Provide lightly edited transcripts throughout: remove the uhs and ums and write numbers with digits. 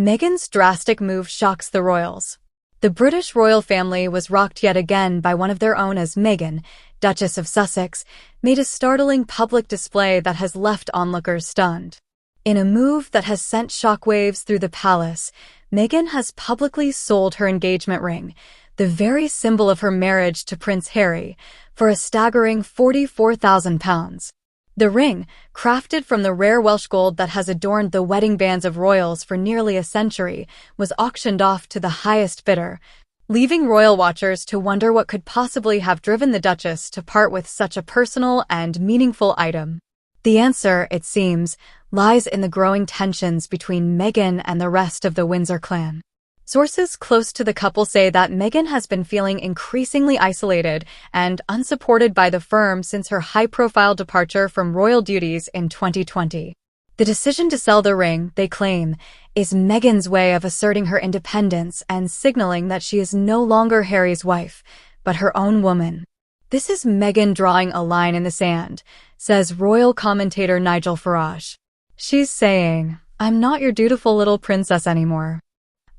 Meghan's drastic move shocks the royals. The British royal family was rocked yet again by one of their own as Meghan, Duchess of Sussex, made a startling public display that has left onlookers stunned. In a move that has sent shockwaves through the palace, Meghan has publicly sold her engagement ring, the very symbol of her marriage to Prince Harry, for a staggering £44,000. The ring, crafted from the rare Welsh gold that has adorned the wedding bands of royals for nearly a century, was auctioned off to the highest bidder, leaving royal watchers to wonder what could possibly have driven the Duchess to part with such a personal and meaningful item. The answer, it seems, lies in the growing tensions between Meghan and the rest of the Windsor clan. Sources close to the couple say that Meghan has been feeling increasingly isolated and unsupported by the firm since her high-profile departure from royal duties in 2020. The decision to sell the ring, they claim, is Meghan's way of asserting her independence and signaling that she is no longer Harry's wife, but her own woman. This is Meghan drawing a line in the sand, says royal commentator Nigel Farage. She's saying, "I'm not your dutiful little princess anymore.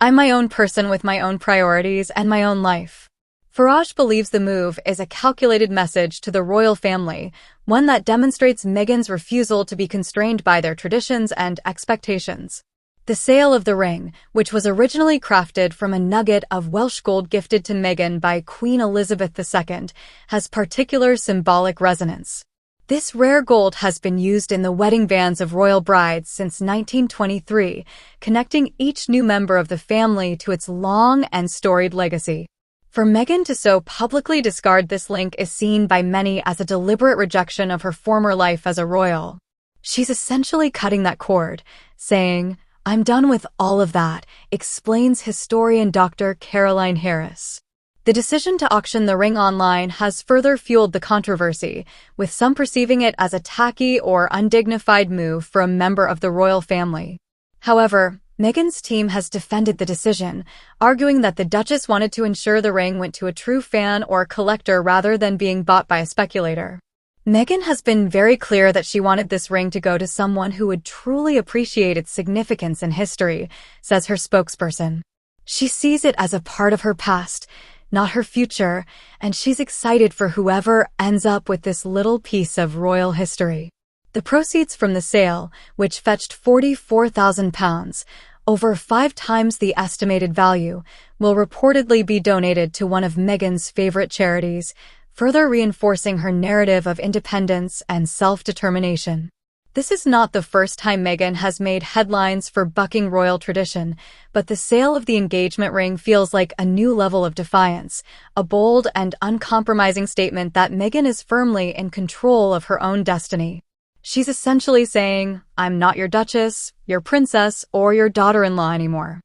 I'm my own person with my own priorities and my own life." Farage believes the move is a calculated message to the royal family, one that demonstrates Meghan's refusal to be constrained by their traditions and expectations. The sale of the ring, which was originally crafted from a nugget of Welsh gold gifted to Meghan by Queen Elizabeth II, has particular symbolic resonance. This rare gold has been used in the wedding bands of royal brides since 1923, connecting each new member of the family to its long and storied legacy. For Meghan to so publicly discard this link is seen by many as a deliberate rejection of her former life as a royal. She's essentially cutting that cord, saying, "I'm done with all of that," explains historian Dr. Caroline Harris. The decision to auction the ring online has further fueled the controversy, with some perceiving it as a tacky or undignified move for a member of the royal family. However, Meghan's team has defended the decision, arguing that the Duchess wanted to ensure the ring went to a true fan or collector rather than being bought by a speculator. Meghan has been very clear that she wanted this ring to go to someone who would truly appreciate its significance in history, says her spokesperson. She sees it as a part of her past, not her future, and she's excited for whoever ends up with this little piece of royal history. The proceeds from the sale, which fetched £44,000, over 5 times the estimated value, will reportedly be donated to one of Meghan's favorite charities, further reinforcing her narrative of independence and self-determination. This is not the first time Meghan has made headlines for bucking royal tradition, but the sale of the engagement ring feels like a new level of defiance, a bold and uncompromising statement that Meghan is firmly in control of her own destiny. She's essentially saying, "I'm not your duchess, your princess, or your daughter-in-law anymore.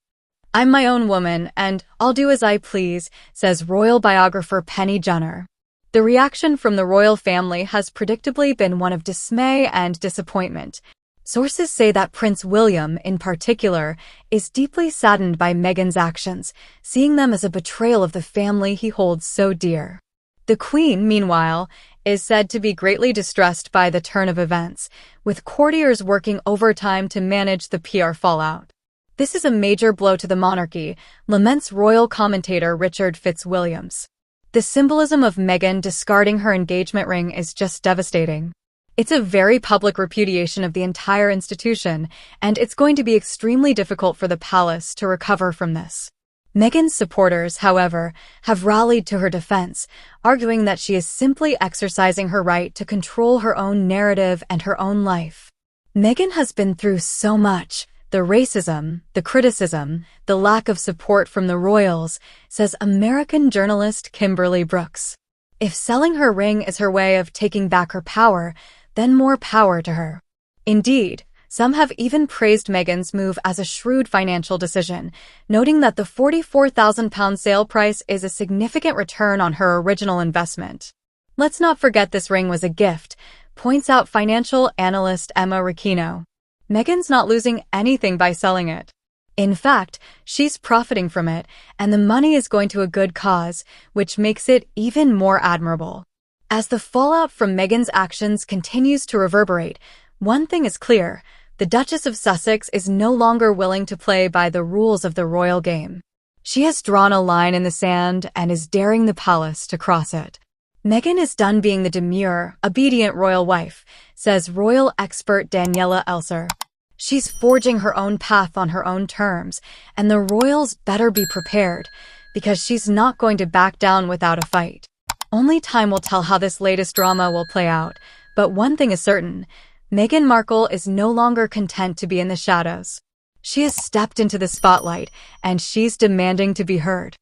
I'm my own woman, and I'll do as I please," says royal biographer Penny Junor. The reaction from the royal family has predictably been one of dismay and disappointment. Sources say that Prince William, in particular, is deeply saddened by Meghan's actions, seeing them as a betrayal of the family he holds so dear. The Queen, meanwhile, is said to be greatly distressed by the turn of events, with courtiers working overtime to manage the PR fallout. "This is a major blow to the monarchy," laments royal commentator Richard Fitzwilliams. "The symbolism of Meghan discarding her engagement ring is just devastating. It's a very public repudiation of the entire institution, and it's going to be extremely difficult for the palace to recover from this." Meghan's supporters, however, have rallied to her defense, arguing that she is simply exercising her right to control her own narrative and her own life. Meghan has been through so much: the racism, the criticism, the lack of support from the royals, says American journalist Kimberly Brooks. If selling her ring is her way of taking back her power, then more power to her. Indeed, some have even praised Meghan's move as a shrewd financial decision, noting that the £44,000 sale price is a significant return on her original investment. "Let's not forget this ring was a gift," points out financial analyst Emma Ricchino. "Meghan's not losing anything by selling it. In fact, she's profiting from it, and the money is going to a good cause, which makes it even more admirable." As the fallout from Meghan's actions continues to reverberate, one thing is clear: The Duchess of Sussex is no longer willing to play by the rules of the royal game. She has drawn a line in the sand and is daring the palace to cross it. Meghan is done being the demure, obedient royal wife, says royal expert Daniela Elser. She's forging her own path on her own terms, and the royals better be prepared, because she's not going to back down without a fight. Only time will tell how this latest drama will play out, but one thing is certain, Meghan Markle is no longer content to be in the shadows. She has stepped into the spotlight, and she's demanding to be heard.